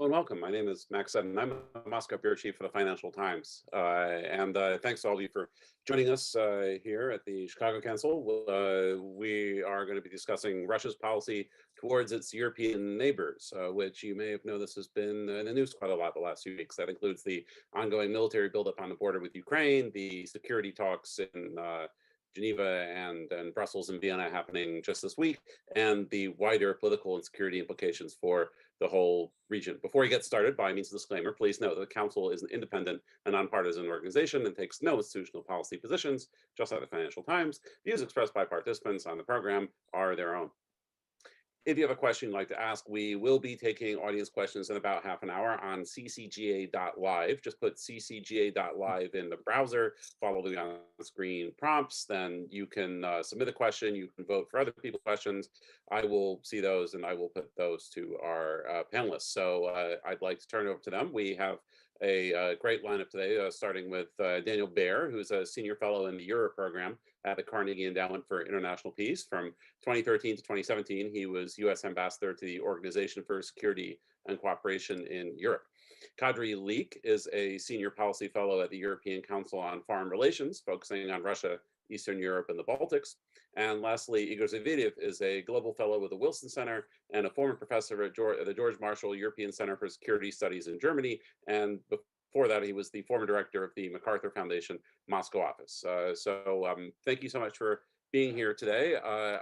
And welcome. My name is Max Sutton. I'm a Moscow bureau chief for the Financial Times. And thanks to all of you for joining us here at the Chicago Council. We are going to be discussing Russia's policy towards its European neighbors, which you may have noticed has been in the news quite a lot the last few weeks. That includes the ongoing military buildup on the border with Ukraine, the security talks in Geneva and Brussels and Vienna happening just this week, and the wider political and security implications for the whole region. Before we get started, by means of disclaimer, please note that the Council is an independent and nonpartisan organization and takes no institutional policy positions, just like the Financial Times. Views expressed by participants on the program are their own. If you have a question you'd like to ask, we will be taking audience questions in about half an hour on ccga.live. Just put ccga.live in the browser, follow the on-screen prompts, then you can submit a question, you can vote for other people's questions. I will see those and I will put those to our panelists. So I'd like to turn it over to them. We have a great lineup today, starting with Daniel Baer, who's a senior fellow in the Europe program at the Carnegie Endowment for International Peace. From 2013 to 2017, he was U.S. ambassador to the Organization for Security and Cooperation in Europe. Kadri Leek is a senior policy fellow at the European Council on Foreign Relations, focusing on Russia, Eastern Europe, and the Baltics. And lastly, Igor Zavityev is a global fellow with the Wilson Center and a former professor at the George Marshall European Center for Security Studies in Germany. And before that, he was the former director of the MacArthur Foundation Moscow office. Thank you so much for being here today.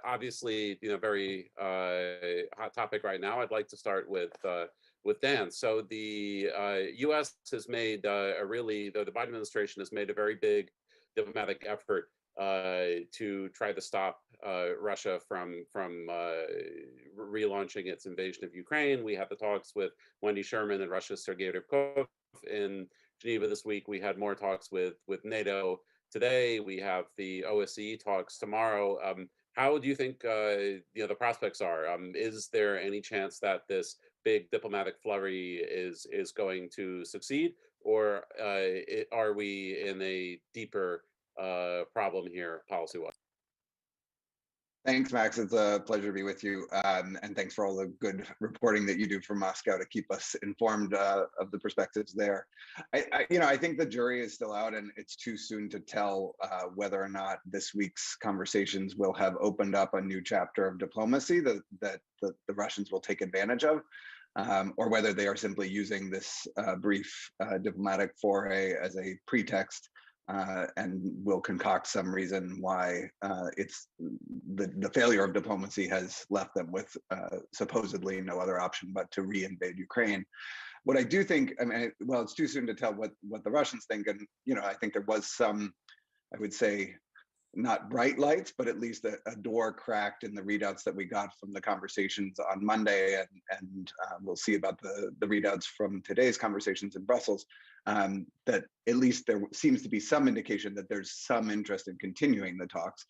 Obviously, very hot topic right now. I'd like to start with Dan. So the U.S. has made the Biden administration has made a very big diplomatic effort to try to stop Russia from relaunching its invasion of Ukraine. We had the talks with Wendy Sherman and Russia's Sergei Ryabkov in Geneva this week. We had more talks with NATO today. We have the OSCE talks tomorrow. How do you think the prospects are? Is there any chance that this big diplomatic flurry is going to succeed, or are we in a deeper problem here policy-wise? Thanks, Max. It's a pleasure to be with you, and thanks for all the good reporting that you do from Moscow to keep us informed of the perspectives there. I think the jury is still out, and it's too soon to tell whether or not this week's conversations will have opened up a new chapter of diplomacy that the Russians will take advantage of, or whether they are simply using this brief diplomatic foray as a pretext and will concoct some reason why it's the failure of diplomacy has left them with supposedly no other option but to re-invade Ukraine. What I do think, well, it's too soon to tell what the Russians think, and I think there was some, I would say, not bright lights, but at least a door cracked in the readouts that we got from the conversations on Monday, and we'll see about the readouts from today's conversations in Brussels, that at least there seems to be some indication that there's some interest in continuing the talks,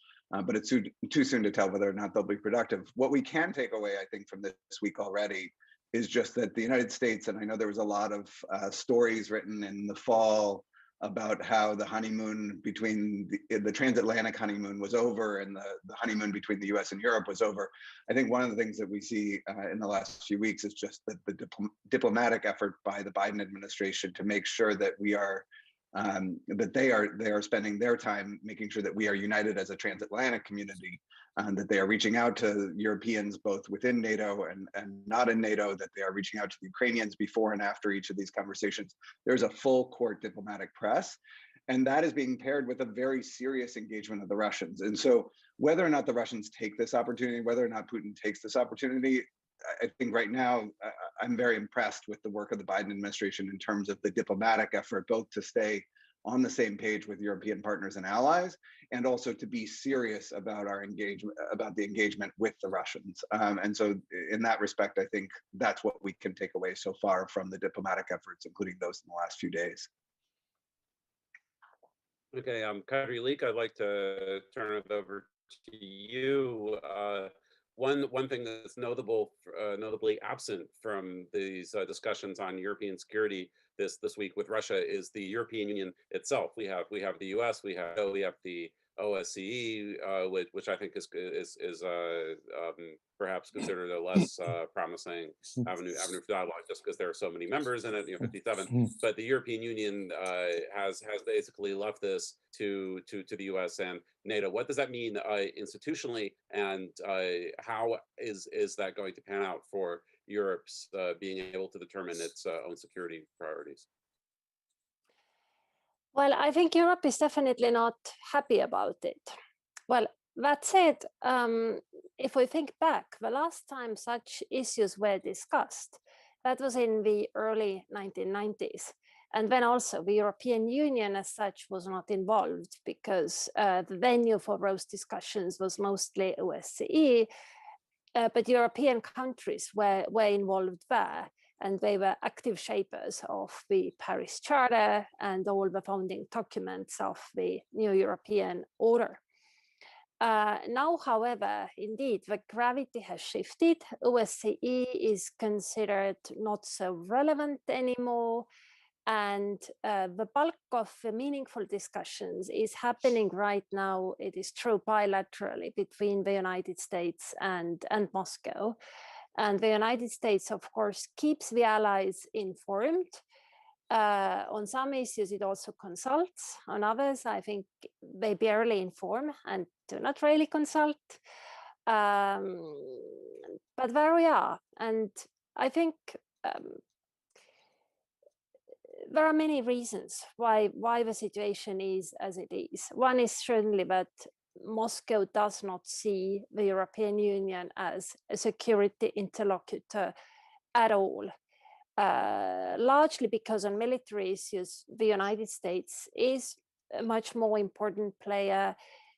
but it's too soon to tell whether or not they'll be productive. What we can take away, I think, from this week already is just that the United States, and I know there was a lot of stories written in the fall about how the honeymoon between the transatlantic honeymoon was over and the honeymoon between the US and Europe was over. I think one of the things that we see in the last few weeks is just that the diplomatic effort by the Biden administration to make sure that we are that they are spending their time making sure that we are united as a transatlantic community, that they are reaching out to Europeans both within NATO and not in NATO, that they are reaching out to the Ukrainians before and after each of these conversations. There's a full court diplomatic press, and that is being paired with a very serious engagement of the Russians. And so whether or not the Russians take this opportunity, whether or not Putin takes this opportunity, I think right now I'm very impressed with the work of the Biden administration in terms of the diplomatic effort, both to stay on the same page with European partners and allies, and also to be serious about our engagement, about the engagement with the Russians. And so in that respect, I think that's what we can take away so far from the diplomatic efforts, including those in the last few days. Okay, Kadri Leek, I'd like to turn it over to you. One thing that's notably absent from these discussions on European security this week with Russia is the European Union itself. We have the U.S., we have the OSCE, which I think is perhaps considered a less promising avenue for dialogue, just because there are so many members in it, 57. But the European Union has basically left this to the US and NATO. What does that mean institutionally, and how is that going to pan out for Europe's being able to determine its own security priorities? Well, I think Europe is definitely not happy about it. Well, that said, if we think back, the last time such issues were discussed, that was in the early 1990s. And then also the European Union as such was not involved, because the venue for those discussions was mostly OSCE, but European countries were involved there. And they were active shapers of the Paris Charter and all the founding documents of the new European order. Now, however, indeed, the gravity has shifted. OSCE is considered not so relevant anymore. And the bulk of the meaningful discussions is happening right now, it is true, bilaterally between the United States and Moscow. And the United States, of course, keeps the allies informed. On some issues, it also consults. On others, I think they barely inform and do not really consult. But there we are. And I think there are many reasons why the situation is as it is. One is certainly that Moscow does not see the European Union as a security interlocutor at all, largely because on military issues, the United States is a much more important player.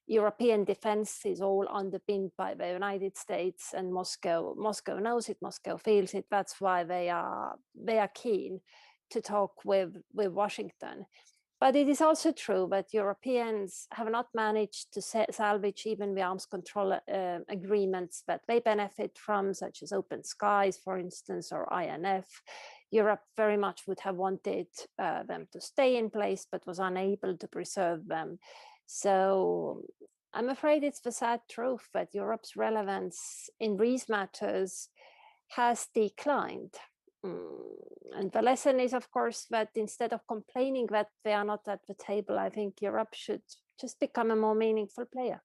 European defense is all underpinned by the United States, and Moscow knows it, Moscow feels it. That's why they are keen to talk with Washington. But it is also true that Europeans have not managed to salvage even the arms control agreements that they benefit from, such as Open Skies, for instance, or INF. Europe very much would have wanted them to stay in place, but was unable to preserve them. So I'm afraid it's the sad truth that Europe's relevance in these matters has declined. And the lesson is, of course, that instead of complaining that they are not at the table, I think Europe should just become a more meaningful player.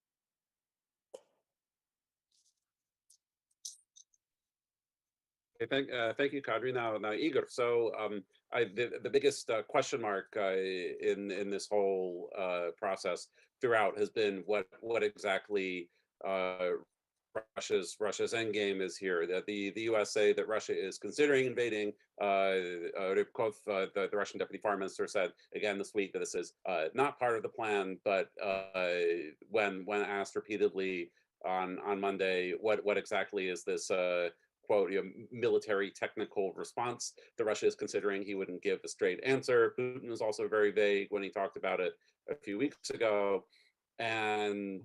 Thank you, Kadri. Now, Igor. So, the biggest question mark in this whole process throughout has been what exactly Russia's endgame is here. That the US say that Russia is considering invading. Rybkov, the Russian deputy foreign minister, said again this week that this is not part of the plan. But when asked repeatedly on Monday, what exactly is this quote, military technical response that Russia is considering, he wouldn't give a straight answer. Putin was also very vague when he talked about it a few weeks ago, and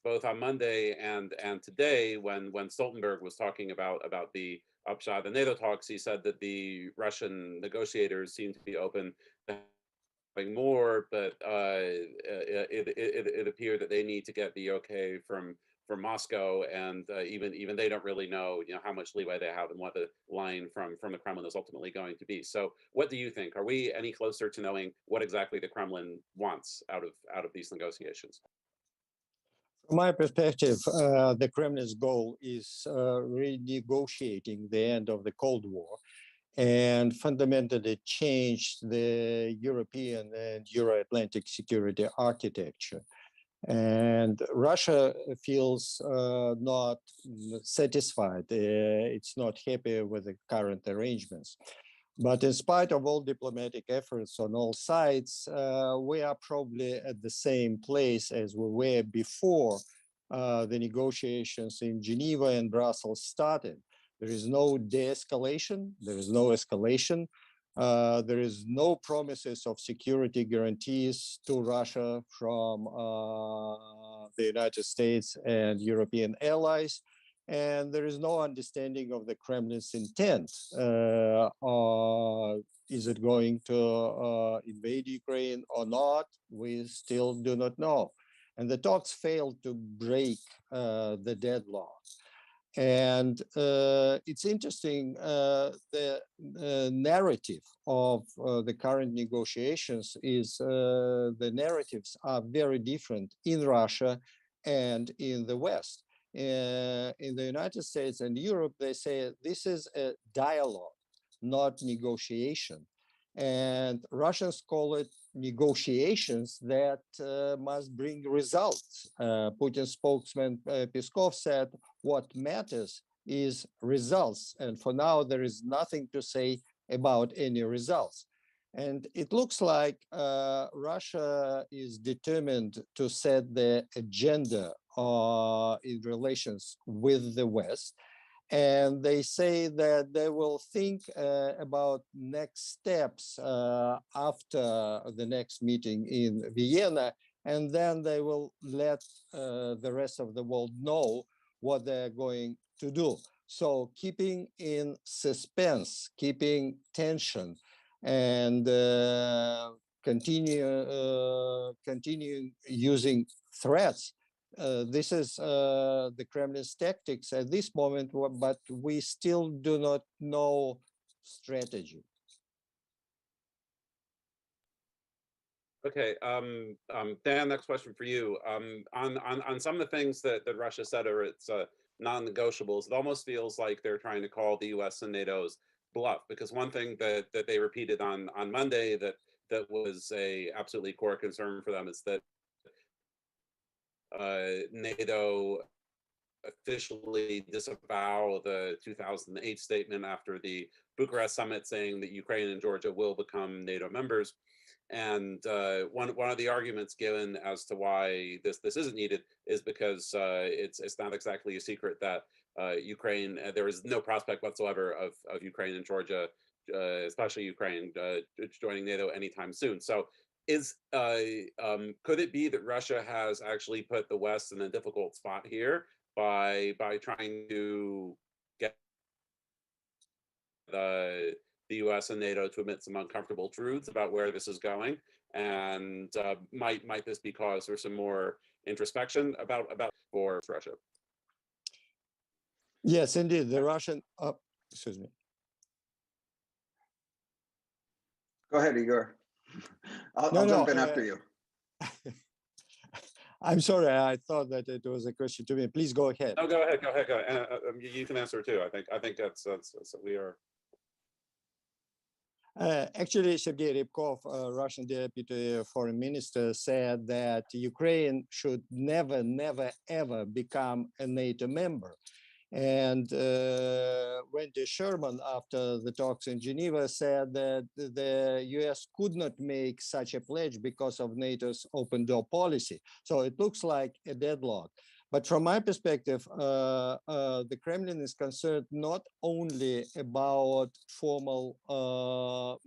both on Monday and today, when Stoltenberg was talking about the upshot of the NATO talks, he said that the Russian negotiators seem to be open to having more, but it appeared that they need to get the okay from Moscow, and even they don't really know, how much leeway they have and what the line from the Kremlin is ultimately going to be. So, what do you think? Are we any closer to knowing what exactly the Kremlin wants out of these negotiations? From my perspective, the Kremlin's goal is renegotiating the end of the Cold War and fundamentally change the European and Euro-Atlantic security architecture. And Russia feels not satisfied. It's not happy with the current arrangements. But in spite of all diplomatic efforts on all sides, we are probably at the same place as we were before the negotiations in Geneva and Brussels started. There is no de-escalation, there is no escalation. There is no promises of security guarantees to Russia from the United States and European allies. and there is no understanding of the Kremlin's intent. Is it going to invade Ukraine or not? We still do not know. And the talks failed to break the deadlock. And it's interesting, the narrative of the current negotiations is the narratives are very different in Russia and in the West. In the United States and Europe, they say this is a dialogue, not negotiation. And Russians call it negotiations that must bring results. Putin's spokesman Peskov said, what matters is results. And for now, there is nothing to say about any results. And it looks like Russia is determined to set the agenda in relations with the West. And they say that they will think about next steps after the next meeting in Vienna, and then they will let the rest of the world know what they're going to do. So keeping in suspense, keeping tension, and continuing using threats. This is the Kremlin's tactics at this moment, but we still do not know strategy. Okay, Dan, next question for you. On some of the things that Russia said are its non-negotiables, it almost feels like they're trying to call the US and NATO's bluff, because one thing that they repeated on Monday that was a absolutely core concern for them is that NATO officially disavow the 2008 statement after the Bucharest summit saying that Ukraine and Georgia will become NATO members. And one of the arguments given as to why this isn't needed is because it's not exactly a secret that Ukraine, there is no prospect whatsoever of Ukraine and Georgia, especially Ukraine, joining NATO anytime soon. So could it be that Russia has actually put the West in a difficult spot here by trying to get the US and NATO to admit some uncomfortable truths about where this is going? And might this be cause for some more introspection about for Russia? Yes, indeed. The Russian, excuse me. Go ahead, Igor. I'll jump in after you. I'm sorry, I thought that it was a question to me. Please go ahead. No, go ahead. You can answer too. I think that's we are. Actually, Sergei Rybkov, Russian deputy foreign minister, said that Ukraine should never, ever become a NATO member. And Wendy Sherman, after the talks in Geneva, said that the US could not make such a pledge because of NATO's open door policy. So it looks like a deadlock. But from my perspective, the Kremlin is concerned not only about formal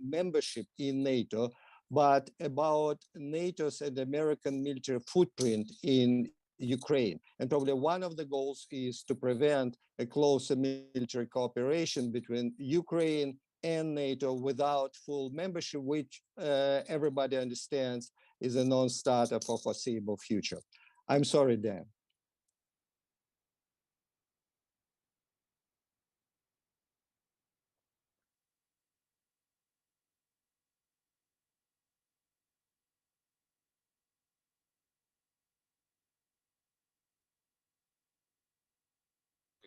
membership in NATO, but about NATO's and American military footprint in Ukraine. And probably one of the goals is to prevent a closer military cooperation between Ukraine and NATO without full membership, which everybody understands is a non-starter for foreseeable future. I'm sorry, Dan.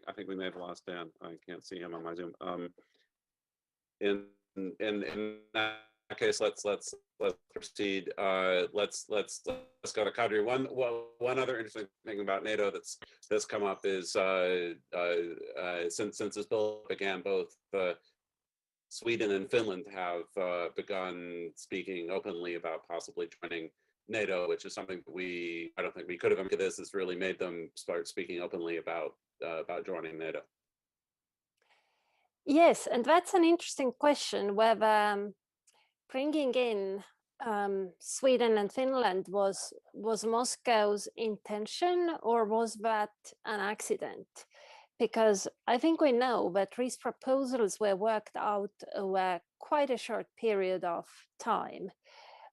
I think we may have lost Dan. I can't see him on my Zoom. In that case, let's proceed. Let's go to Kadri. One other interesting thing about NATO that's come up is since this bill began, both Sweden and Finland have begun speaking openly about possibly joining NATO, which is something that I don't think we could have. This has really made them start speaking openly about joining NATO. Yes, and that's an interesting question, whether bringing in Sweden and Finland was Moscow's intention, or was that an accident? because I think we know that these proposals were worked out over quite a short period of time.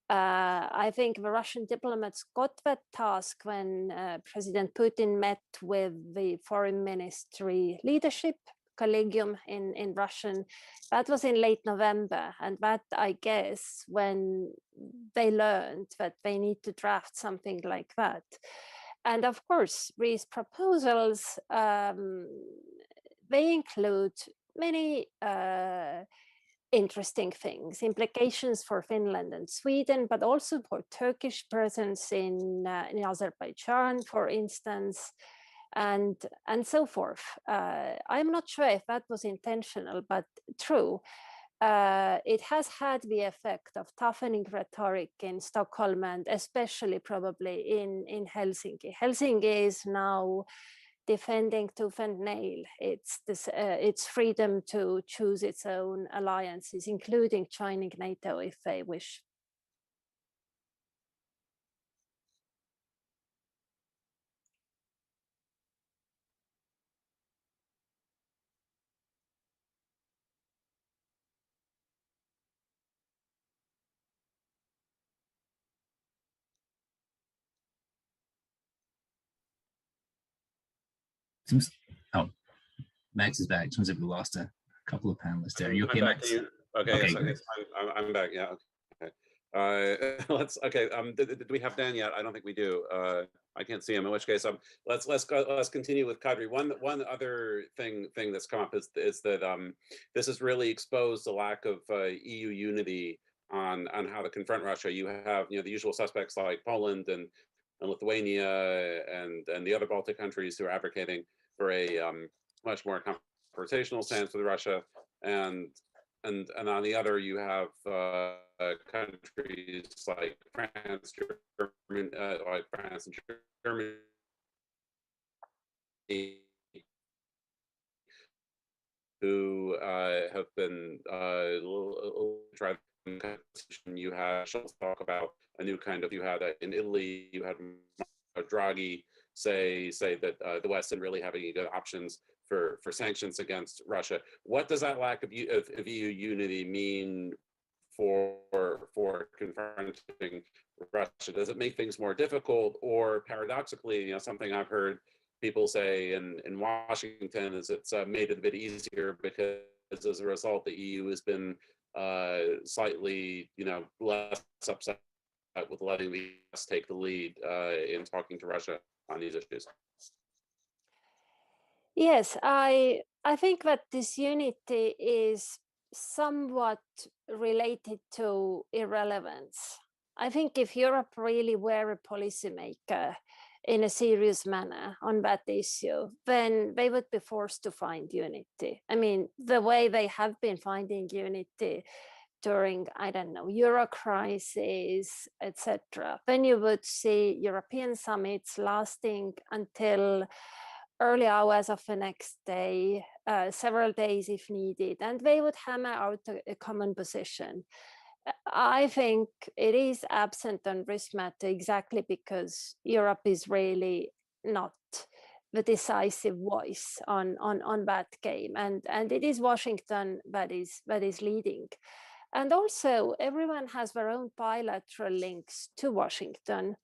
I think the Russian diplomats got that task when President Putin met with the foreign ministry leadership collegium in Russian. That was in late November, and that, I guess, when they learned that they need to draft something like that. And of course, these proposals, they include many interesting things, implications for Finland and Sweden, but also for Turkish presence in Azerbaijan, for instance, and so forth. I'm not sure if that was intentional, but true. It has had the effect of toughening rhetoric in Stockholm and especially probably in Helsinki. Helsinki is now defending tooth and nail its freedom to choose its own alliances, including joining NATO if they wish. Oh, Max is back. Seems like we lost a couple of panelists there. Are you okay, Max? Okay, okay, yes, I'm back. Yeah. Okay. Let's. Okay. Do we have Dan yet? I don't think we do. I can't see him. In which case, let's continue with Kadri. One other thing that's come up is that this has really exposed the lack of EU unity on how to confront Russia. You have the usual suspects like Poland and Lithuania and the other Baltic countries who are advocating for a much more confrontational stance with Russia, and on the other you have countries like France, Germany, and Germany, who have been trying. You had Schultz talk about a new kind of. You had in Italy, you had Draghi say that the West didn't really have any good options for sanctions against Russia. What does that lack of EU unity mean for confronting Russia? Does it make things more difficult, or paradoxically, something I've heard people say in Washington is it's made it a bit easier because as a result, the EU has been slightly, less upset with letting the US take the lead in talking to Russia on these issues. Yes, I think that this unity is somewhat related to irrelevance. I think if Europe really were a policymaker in a serious manner on that issue, then they would be forced to find unity. I mean, the way they have been finding unity during, I don't know, Euro crisis, etc. Then you would see European summits lasting until early hours of the next day, several days if needed, and they would hammer out a common position. I think it is absent on this matter exactly because Europe is really not the decisive voice on that game, and it is Washington that is leading. And also, everyone has their own bilateral links to Washington.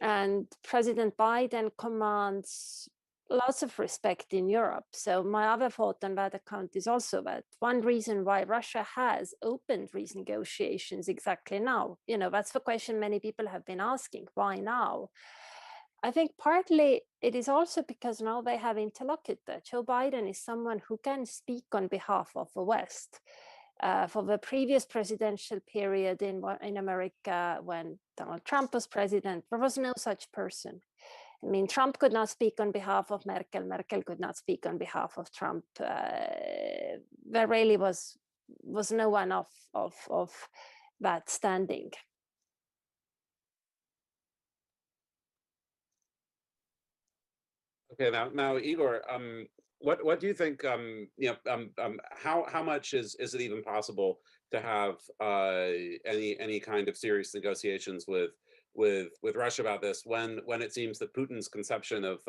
And President Biden commands lots of respect in Europe. So my other thought on that account is also that one reason why Russia has opened these negotiations exactly now, that's the question many people have been asking, why now? I think partly it is also because now they have interlocutor. Joe Biden is someone who can speak on behalf of the West. For the previous presidential period in America, when Donald Trump was president, there was no such person. I mean, Trump could not speak on behalf of Merkel. Merkel could not speak on behalf of Trump. There really was no one of that standing. Okay, now Igor, what do you think? How much is it even possible to have any kind of serious negotiations with with Russia about this when it seems that Putin's conception of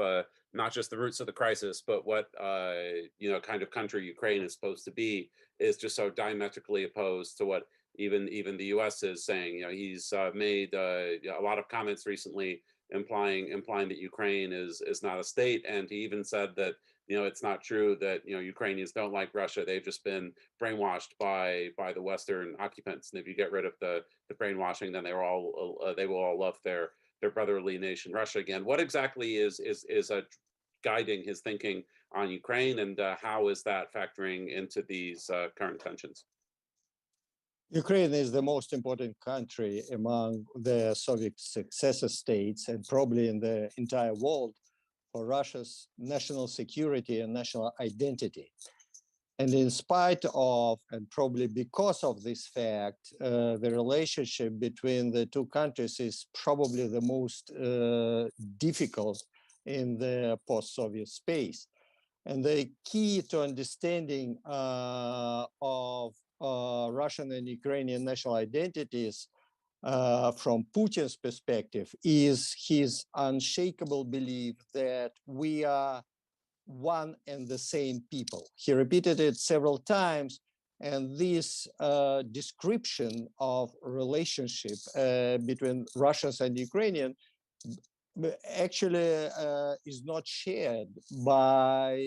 not just the roots of the crisis, but what kind of country Ukraine is supposed to be is just so diametrically opposed to what even the U.S. is saying. He's made a lot of comments recently implying that Ukraine is not a state, and he even said that it's not true that Ukrainians don't like Russia. They've just been brainwashed by the Western occupants, and if you get rid of the brainwashing, then they will all love their brotherly nation, Russia, again. What exactly is guiding his thinking on Ukraine, and how is that factoring into these current tensions? Ukraine is the most important country among the Soviet successor states, and probably in the entire world, for Russia's national security and national identity. And in spite of, and probably because of this fact, the relationship between the two countries is probably the most difficult in the post-Soviet space. And the key to understanding of Russian and Ukrainian national identities from Putin's perspective is his unshakable belief that we are one and the same people. He repeated it several times, and this description of relationship between Russians and Ukrainians actually is not shared by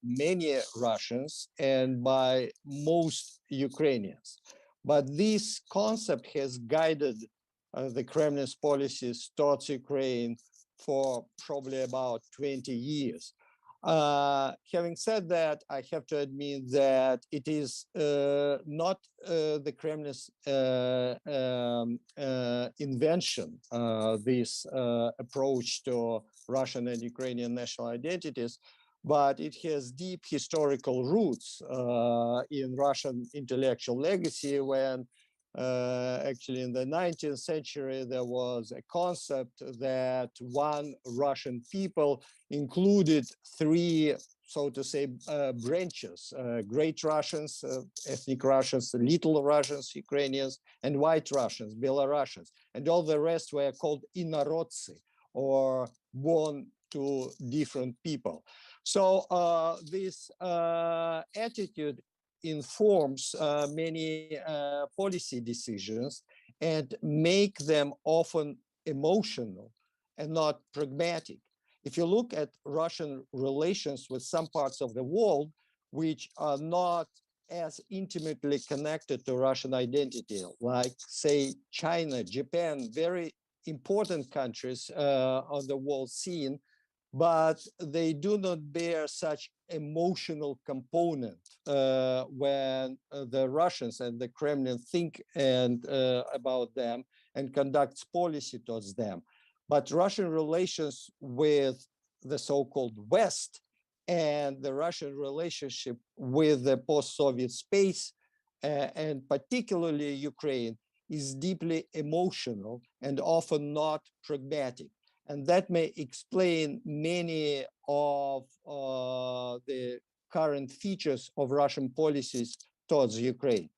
many Russians and by most Ukrainians. But this concept has guided the Kremlin's policies towards Ukraine for probably about 20 years. Having said that, I have to admit that it is not the Kremlin's invention, this approach to Russian and Ukrainian national identities, but it has deep historical roots in Russian intellectual legacy when actually in the 19th century, there was a concept that one Russian people included three, so to say, branches, Great Russians, ethnic Russians, Little Russians, Ukrainians, and White Russians, Belarusians, and all the rest were called inarodцы, or born to different people. So this attitude informs many policy decisions and make them often emotional and not pragmatic. If you look at Russian relations with some parts of the world, which are not as intimately connected to Russian identity, like say China, Japan, very important countries on the world scene, but they do not bear such emotional component when the Russians and the Kremlin think about them and conducts policy towards them. But Russian relations with the so-called West and the Russian relationship with the post-Soviet space, and particularly Ukraine, is deeply emotional and often not pragmatic. And that may explain many of the current features of Russian policies towards Ukraine.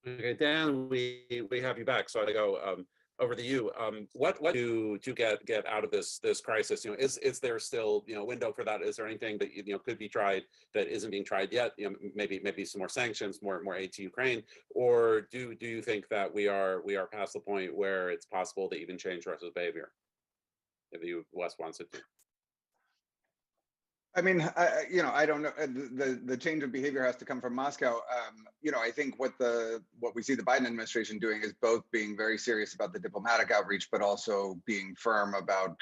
Okay, Dan, we have you back, so I go over to you. What to get out of this crisis? Is there still a window for that? Is there anything that could be tried that isn't being tried yet? Maybe some more sanctions, more aid to Ukraine, or do you think that we are past the point where it's possible to even change Russia's behavior? If the West wants it to. I mean, I don't know. The change of behavior has to come from Moscow. I think what we see the Biden administration doing is both being very serious about the diplomatic outreach, but also being firm about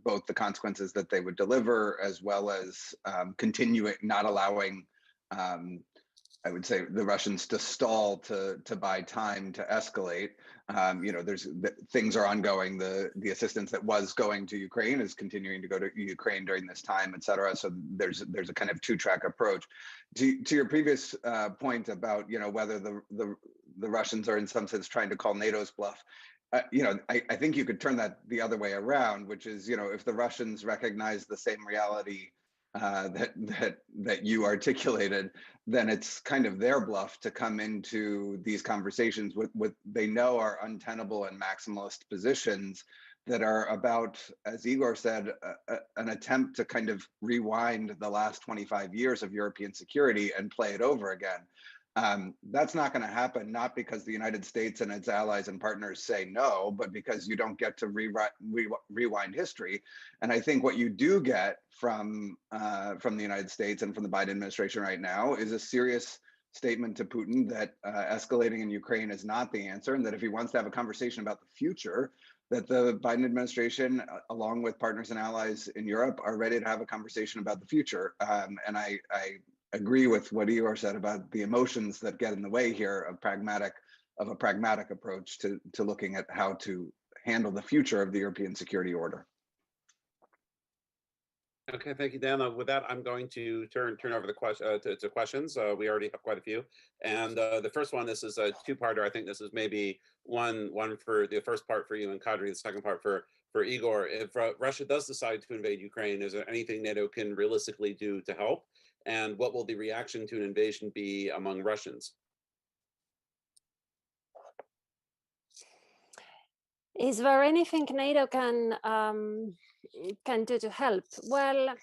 both the consequences that they would deliver, as well as continuing, not allowing, I would say, the Russians to stall to buy time to escalate. Things are ongoing. The assistance that was going to Ukraine is continuing to go to Ukraine during this time, et cetera. So there's a kind of two-track approach. To your previous point about whether the Russians are in some sense trying to call NATO's bluff. I think you could turn that the other way around, which is if the Russians recognize the same reality that you articulated, then it's kind of their bluff to come into these conversations with they know are untenable and maximalist positions that are about, as Igor said, an attempt to kind of rewind the last 25 years of European security and play it over again. That's not going to happen, not because the United States and its allies and partners say no, but because you don't get to rewind history. And I think what you do get from the United States and from the Biden administration right now is a serious statement to Putin that escalating in Ukraine is not the answer, and that if he wants to have a conversation about the future, that the Biden administration, along with partners and allies in Europe, are ready to have a conversation about the future. And I agree with what Igor said about the emotions that get in the way here of a pragmatic approach to looking at how to handle the future of the European security order. Okay, thank you, Dan. With that, I'm going to turn over the to questions. We already have quite a few, and the first one, this is a two-parter. I think this is maybe one for the first part for you and Kadri, the second part for Igor. If Russia does decide to invade Ukraine, is there anything NATO can realistically do to help? And what will the reaction to an invasion be among Russians? Is there anything NATO can do to help? Well,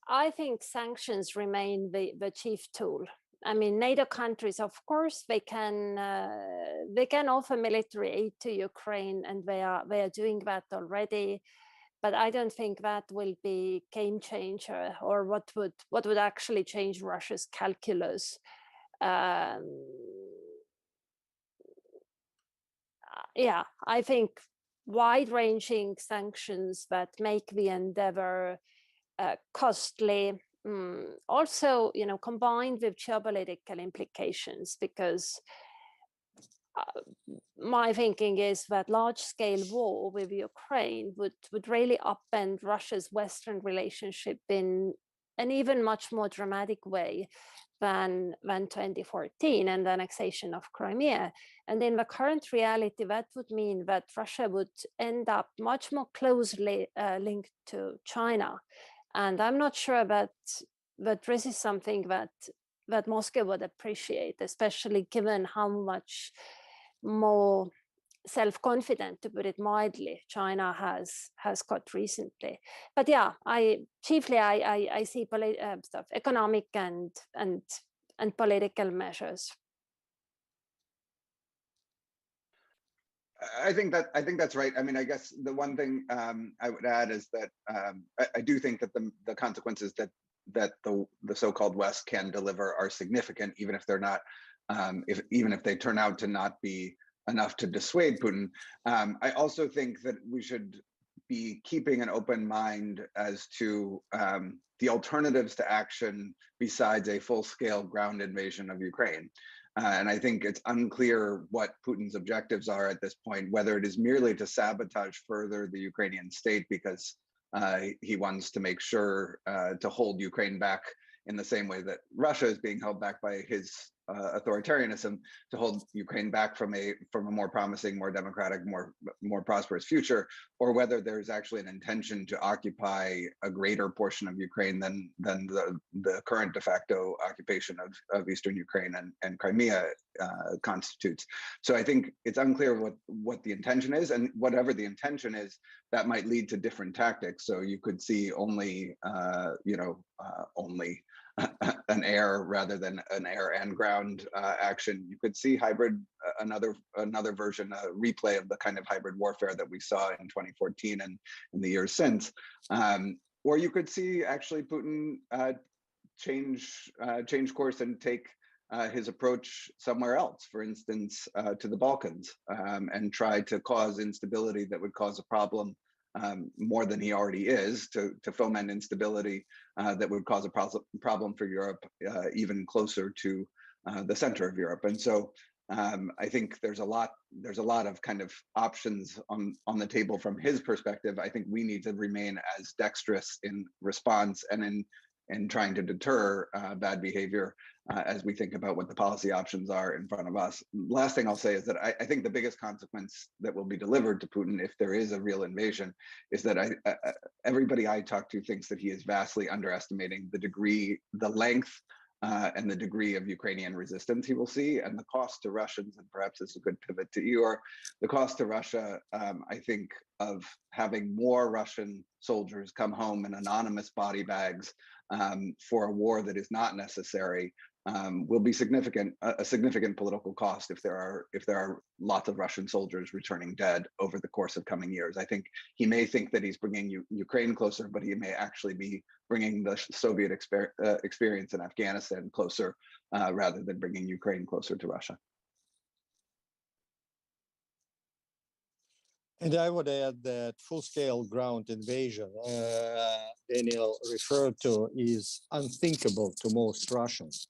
I think sanctions remain the chief tool. I mean, NATO countries, of course, they can offer military aid to Ukraine, and they are doing that already. But I don't think that will be game changer, or what would actually change Russia's calculus. Yeah, I think wide-ranging sanctions that make the endeavor costly, also, combined with geopolitical implications, because my thinking is that large-scale war with Ukraine would really upend Russia's Western relationship in an even much more dramatic way than 2014 and the annexation of Crimea. And in the current reality, that would mean that Russia would end up much more closely linked to China. And I'm not sure that this is something that Moscow would appreciate, especially given how much more self-confident, to put it mildly, China has got recently. But yeah, I see stuff, economic and political measures. I think that's right. I mean, I guess the one thing I would add is that I do think that the consequences that the so-called West can deliver are significant, even if they're not, even if they turn out to not be enough to dissuade Putin. I also think that we should be keeping an open mind as to the alternatives to action besides a full-scale ground invasion of Ukraine. And I think it's unclear what Putin's objectives are at this point, whether it is merely to sabotage further the Ukrainian state because he wants to make sure to hold Ukraine back in the same way that Russia is being held back by his authoritarianism, to hold Ukraine back from a more promising, more democratic, more prosperous future, or whether there's actually an intention to occupy a greater portion of Ukraine than the current de facto occupation of eastern Ukraine and Crimea constitutes. So I think it's unclear what the intention is, and whatever the intention is, that might lead to different tactics. So you could see only only an air rather than an air and ground action. You could see hybrid, another version, a replay of the kind of hybrid warfare that we saw in 2014 and in the years since. Or you could see actually Putin change course and take his approach somewhere else, for instance, to the Balkans, and try to cause instability that would cause a problem more than he already is, to foment instability that would cause a problem for Europe, even closer to the center of Europe. And so I think there's a lot of kind of options on the table from his perspective. I think we need to remain as dexterous in response and in in trying to deter bad behavior as we think about what the policy options are in front of us. Last thing I'll say is that I think the biggest consequence that will be delivered to Putin if there is a real invasion is that everybody I talk to thinks that he is vastly underestimating the degree, the length, and the degree of Ukrainian resistance he will see, and the cost to Russians, and perhaps this is a good pivot to Igor, the cost to Russia, I think, of having more Russian soldiers come home in anonymous body bags for a war that is not necessary will be significant, a significant political cost if there are lots of Russian soldiers returning dead over the course of coming years. I think he may think that he's bringing Ukraine closer, but he may actually be bringing the Soviet experience in Afghanistan closer rather than bringing Ukraine closer to Russia. And I would add that full-scale ground invasion Daniel referred to is unthinkable to most Russians.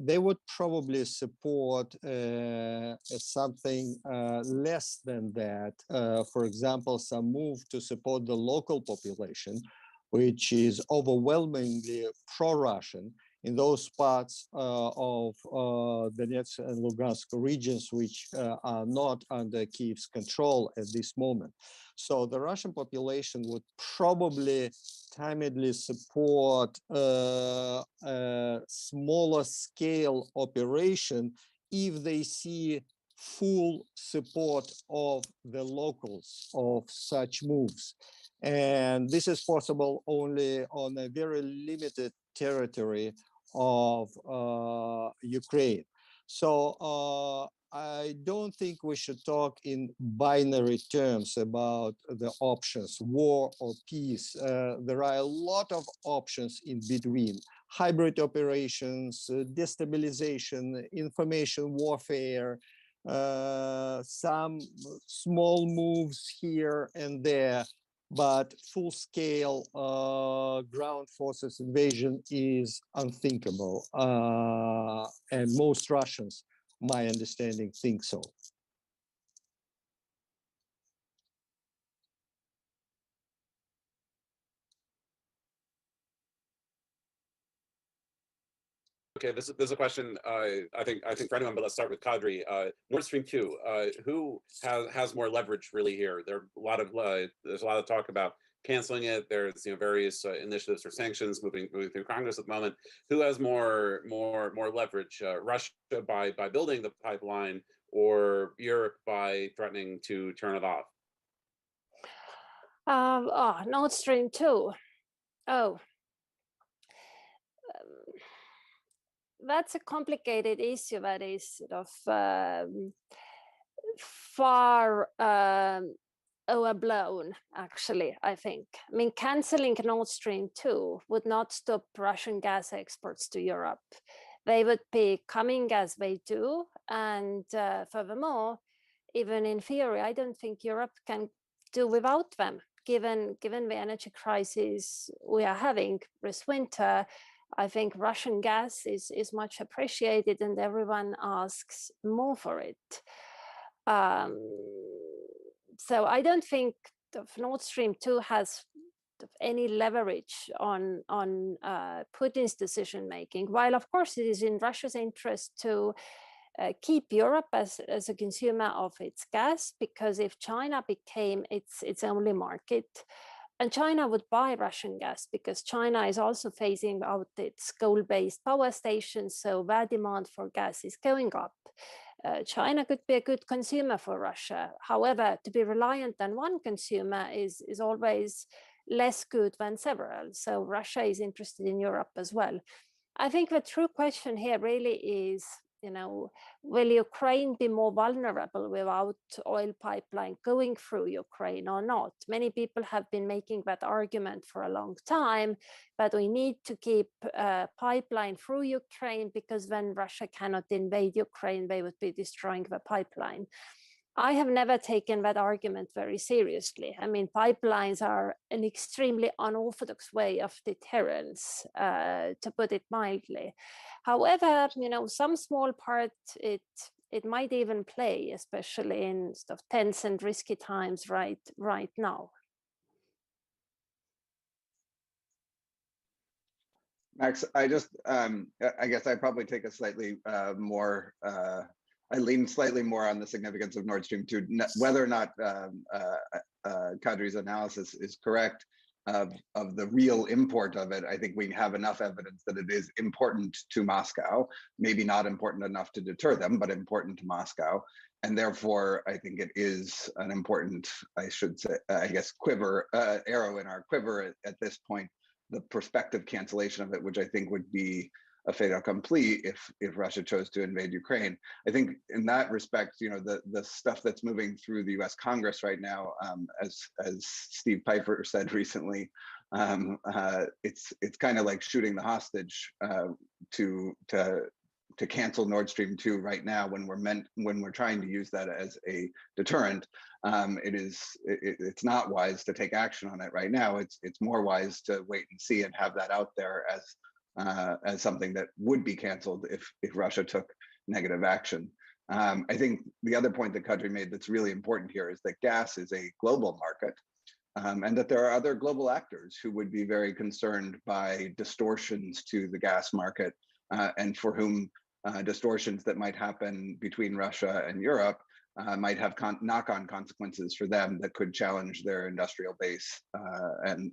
They would probably support something less than that. For example, some move to support the local population, which is overwhelmingly pro-Russian in those parts of Donetsk and Lugansk regions which are not under Kyiv's control at this moment. So the Russian population would probably timidly support a smaller scale operation if they see full support of the locals of such moves. And this is possible only on a very limited territory of Ukraine. So I don't think we should talk in binary terms about the options, war or peace. There are a lot of options in between. Hybrid operations, destabilization, information warfare, some small moves here and there, but full-scale ground forces invasion is unthinkable. And most Russians, my understanding, think so. Okay, this is a question I think for anyone, but let's start with Kadri. Nord Stream 2, who has more leverage really here? There's a lot of talk about canceling it. There's various initiatives for sanctions moving through Congress at the moment. Who has more leverage? Russia by building the pipeline, or Europe by threatening to turn it off? Nord Stream 2. Oh. That's a complicated issue that is sort of far overblown, actually, I think. I mean, canceling Nord Stream 2 would not stop Russian gas exports to Europe. They would be coming as they do. And furthermore, even in theory, I don't think Europe can do without them, given the energy crisis we are having this winter. I think Russian gas is much appreciated and everyone asks more for it. So I don't think Nord Stream 2 has any leverage on Putin's decision making, while of course it is in Russia's interest to keep Europe as a consumer of its gas, because if China became its only market, and China would buy Russian gas because China is also phasing out its coal-based power stations, so their demand for gas is going up. China could be a good consumer for Russia. However, to be reliant on one consumer is always less good than several. So Russia is interested in Europe as well. I think the true question here really is, will Ukraine be more vulnerable without oil pipeline going through Ukraine or not? Many people have been making that argument for a long time, but we need to keep a pipeline through Ukraine because when Russia cannot invade Ukraine, they would be destroying the pipeline. I have never taken that argument very seriously. I mean, pipelines are an extremely unorthodox way of deterrence, to put it mildly. However, some small part it might even play, especially in sort of tense and risky times right now. Max, I just, I guess I probably take a slightly more, I lean slightly more on the significance of Nord Stream 2, whether or not Kadri's analysis is correct of the real import of it. I think we have enough evidence that it is important to Moscow, maybe not important enough to deter them, but important to Moscow. And therefore, I think it is an important, I should say, I guess, arrow in our quiver at this point, the prospective cancellation of it, which I think would be a fait accompli if Russia chose to invade Ukraine. I think in that respect, you know, the stuff that's moving through the U.S. Congress right now, as Steve Piper said recently, it's kind of like shooting the hostage to cancel Nord Stream 2 right now when we're trying to use that as a deterrent. It's not wise to take action on it right now. It's more wise to wait and see and have that out there as something that would be canceled if Russia took negative action. I think the other point that Kadri made that's really important here is that gas is a global market, and that there are other global actors who would be very concerned by distortions to the gas market, and for whom distortions that might happen between Russia and Europe might have knock-on consequences for them that could challenge their industrial base and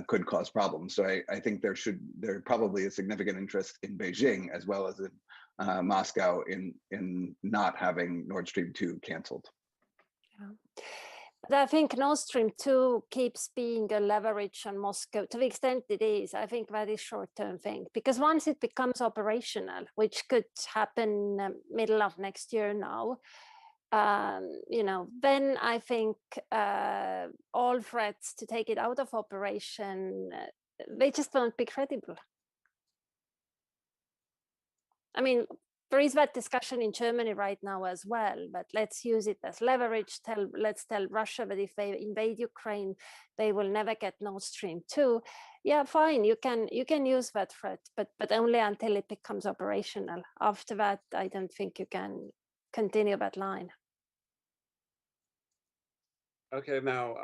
could cause problems. So I think there probably is significant interest in Beijing as well as in Moscow in not having Nord Stream 2 canceled. Yeah. But I think Nord Stream 2 keeps being a leverage on Moscow to the extent it is. I think that is short-term thing, because once it becomes operational, which could happen middle of next year now, you know, then I think all threats to take it out of operation, they just won't be credible. I mean, there is that discussion in Germany right now as well, but let's use it as leverage. Let's tell Russia that if they invade Ukraine, they will never get Nord Stream 2. Yeah, fine, you can use that threat, but only until it becomes operational. After that, I don't think you can continue that line. Okay, now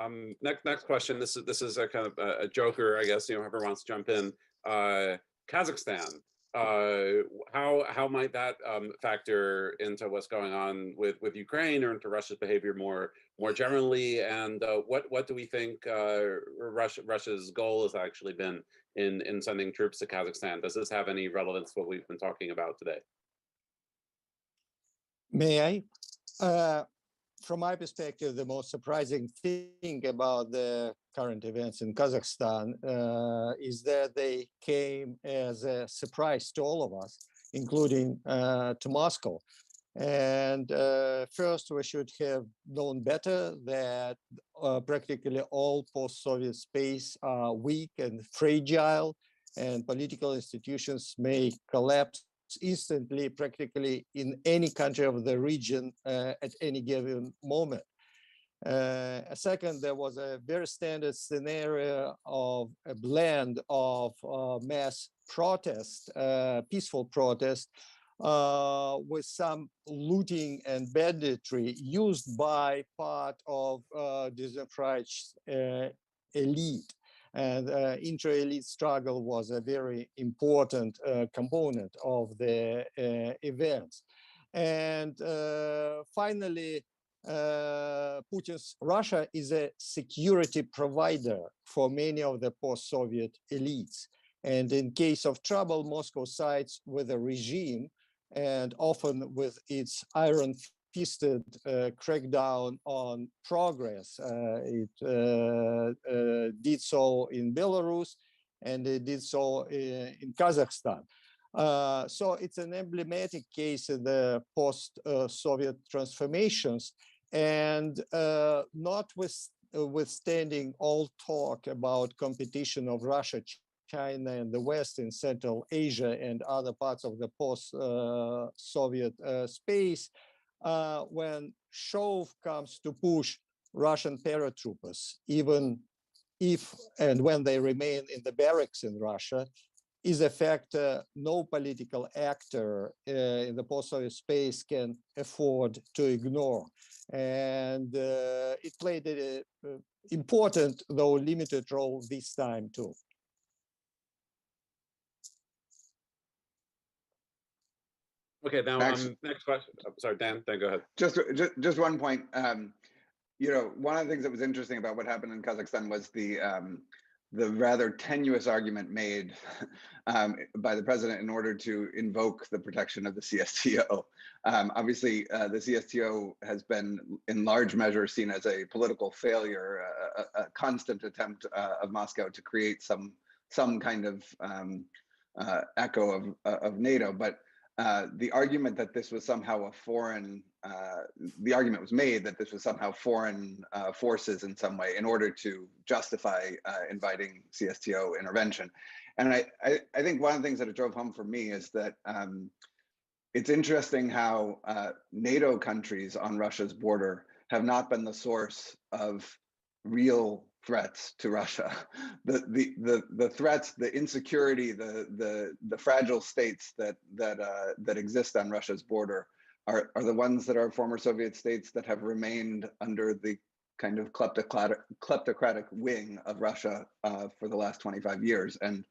next question. This is a kind of a joker, I guess. You know, whoever wants to jump in. Kazakhstan. How might that factor into what's going on with Ukraine or into Russia's behavior more generally? And what do we think Russia's goal has actually been in sending troops to Kazakhstan? Does this have any relevance to what we've been talking about today? May I? From my perspective, the most surprising thing about the current events in Kazakhstan is that they came as a surprise to all of us, including to Moscow. And first, we should have known better that practically all post-Soviet space are weak and fragile, and political institutions may collapse instantly, practically in any country of the region at any given moment. Second, there was a very standard scenario of a blend of mass protest, peaceful protest, with some looting and banditry used by part of disenfranchised elite. And intra-elite struggle was a very important component of the events. And finally, Putin's Russia is a security provider for many of the post-Soviet elites. And in case of trouble, Moscow sides with the regime, and often with its iron-fisted crackdown on progress. It did so in Belarus, and it did so in Kazakhstan. So it's an emblematic case of the post-Soviet transformations, and notwithstanding all talk about competition of Russia, China, and the West in Central Asia and other parts of the post-Soviet space, when shove comes to push, Russian paratroopers, even if and when they remain in the barracks in Russia, is a factor no political actor in the post-Soviet space can afford to ignore. And it played an important, though limited, role this time too. Okay, now Max- next question. I'm sorry, Dan, go ahead. Just one point. You know, one of the things that was interesting about what happened in Kazakhstan was the rather tenuous argument made by the president in order to invoke the protection of the CSTO. Obviously, the CSTO has been in large measure seen as a political failure, a constant attempt of Moscow to create some kind of echo of NATO. But the argument that this was somehow a foreign, the argument was made that this was somehow foreign forces in some way in order to justify inviting CSTO intervention. And I think one of the things that it drove home for me is that it's interesting how NATO countries on Russia's border have not been the source of real threats to Russia. The threats, the insecurity, the fragile states that exist on Russia's border are the ones that are former Soviet states that have remained under the kind of kleptocratic wing of Russia for the last 25 years. And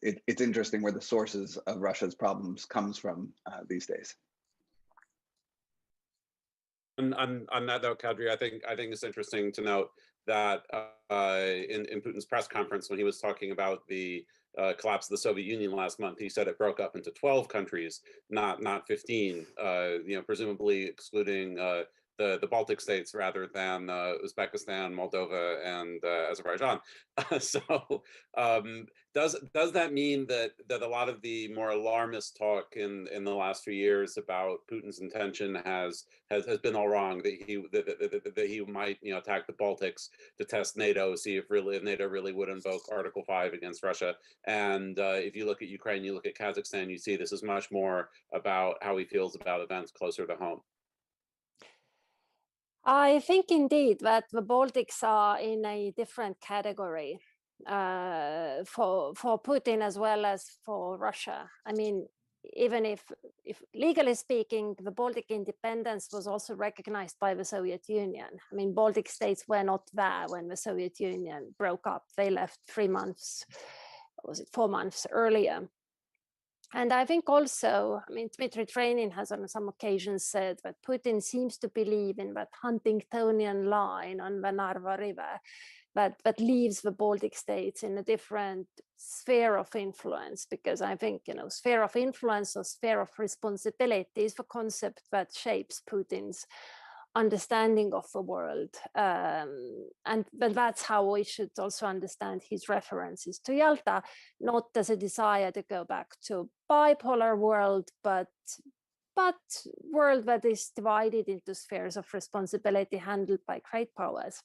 it's interesting where the sources of Russia's problems comes from these days. On that note, Kadri, I think it's interesting to note that in Putin's press conference, when he was talking about the collapse of the Soviet Union last month, he said it broke up into 12 countries, not 15. You know, presumably excluding the Baltic states rather than Uzbekistan, Moldova, and Azerbaijan. So does that mean that a lot of the more alarmist talk in the last few years about Putin's intention has been all wrong? That he might, you know, attack the Baltics to test NATO, see if NATO really would invoke Article 5 against Russia. And if you look at Ukraine, you look at Kazakhstan, you see this is much more about how he feels about events closer to home. I think indeed that the Baltics are in a different category for Putin as well as for Russia. I mean, even if legally speaking, the Baltic independence was also recognized by the Soviet Union. I mean, Baltic states were not there when the Soviet Union broke up. They left 3 months, or was it 4 months earlier. And I think also, I mean, Dmitry Trenin has on some occasions said that Putin seems to believe in that Huntingtonian line on the Narva River that leaves the Baltic states in a different sphere of influence, because I think, you know, sphere of influence or sphere of responsibility is the concept that shapes Putin's understanding of the world, but that's how we should also understand his references to Yalta, not as a desire to go back to bipolar world, but world that is divided into spheres of responsibility handled by great powers.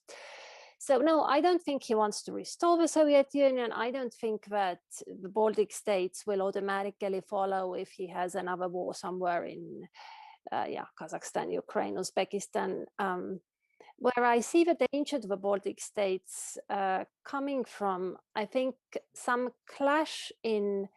So no, I don't think he wants to restore the Soviet Union. I don't think that the Baltic states will automatically follow if he has another war somewhere in Kazakhstan, Ukraine, Uzbekistan, where I see the danger to the Baltic states coming from, I think, some clash in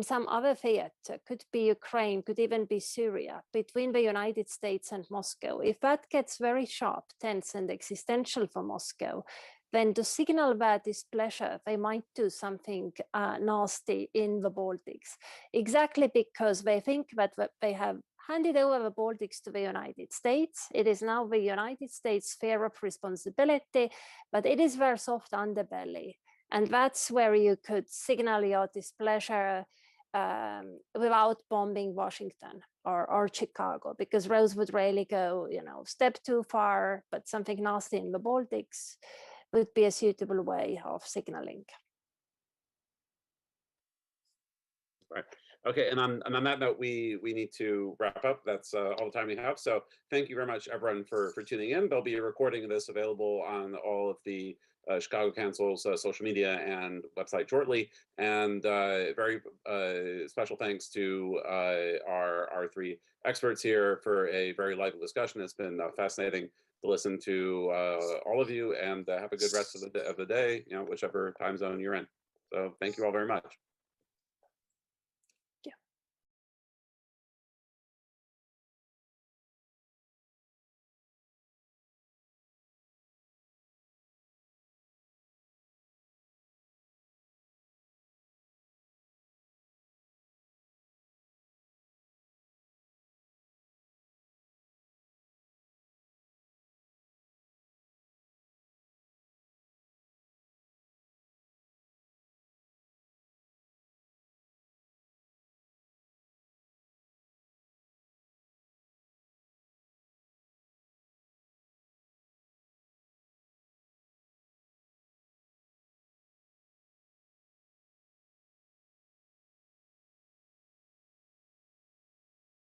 some other theater, could be Ukraine, could even be Syria, between the United States and Moscow. If that gets very sharp, tense, and existential for Moscow, then to signal their displeasure, they might do something nasty in the Baltics, exactly because they think that they have handed over the Baltics to the United States. It is now the United States' sphere of responsibility, but it is their soft underbelly. And that's where you could signal your displeasure without bombing Washington or Chicago, because Rose would really go, you know, step too far, but something nasty in the Baltics would be a suitable way of signaling. Right. Okay, and on that note, we need to wrap up. That's all the time we have. So thank you very much, everyone, for tuning in. There'll be a recording of this available on all of the Chicago Council's social media and website shortly. And very special thanks to our three experts here for a very lively discussion. It's been fascinating to listen to all of you, and have a good rest of the day, you know, whichever time zone you're in. So thank you all very much.